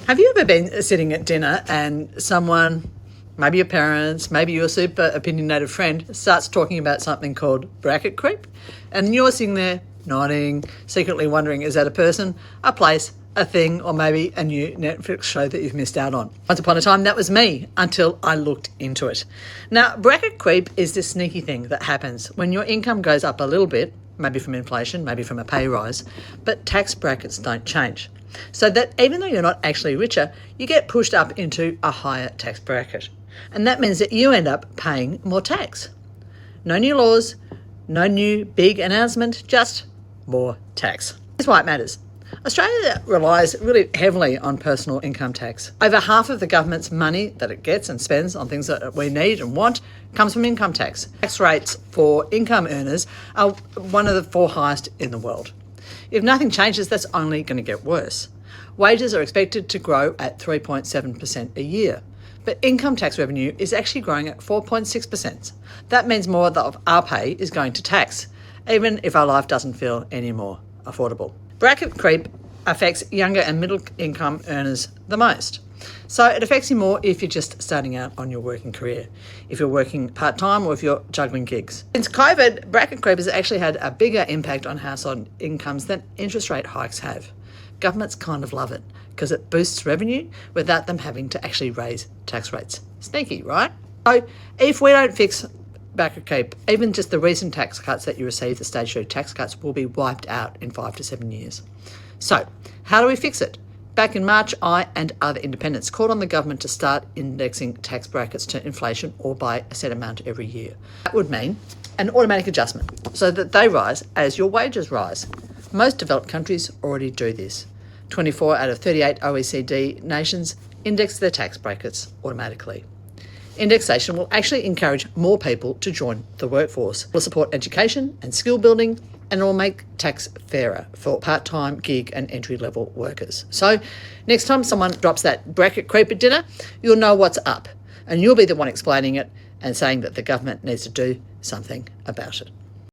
Have you ever been sitting at dinner and someone, maybe your parents, maybe your super opinionated friend, starts talking about something called bracket creep, and you're sitting there nodding, secretly wondering, is that a person, a place, a thing, or maybe a new Netflix show that you've missed out on? Once upon a time, that was me until I looked into it. Now, bracket creep is this sneaky thing that happens when your income goes up a little bit, maybe from inflation, maybe from a pay rise, but tax brackets don't change. So that even though you're not actually richer, you get pushed up into a higher tax bracket. And that means that you end up paying more tax. No new laws, no new big announcement, just more tax. Here's why it matters. Australia relies really heavily on personal income tax. Over half of the government's money that it gets and spends on things that we need and want comes from income tax. Tax rates for income earners are one of the 4 highest in the world. If nothing changes, that's only going to get worse. Wages are expected to grow at 3.7% a year, but income tax revenue is actually growing at 4.6%. That means more of our pay is going to tax, even if our life doesn't feel any more affordable. Bracket creep affects younger and middle income earners the most. So it affects you more if you're just starting out on your working career, if you're working part-time or if you're juggling gigs. Since COVID, bracket creep has actually had a bigger impact on household incomes than interest rate hikes have. Governments kind of love it because it boosts revenue without them having to actually raise tax rates. Sneaky, right? So if we don't fix bracket creep, even just the recent tax cuts that you received, the stage 2 tax cuts, will be wiped out in 5 to 7 years. So how do we fix it? Back in March, I and other independents called on the government to start indexing tax brackets to inflation or by a set amount every year. That would mean an automatic adjustment so that they rise as your wages rise. Most developed countries already do this. 24 out of 38 OECD nations index their tax brackets automatically. Indexation will actually encourage more people to join the workforce. It will support education and skill building, and it will make tax fairer for part-time, gig and entry-level workers. So next time someone drops that bracket creep at dinner, you'll know what's up, and you'll be the one explaining it and saying that the government needs to do something about it.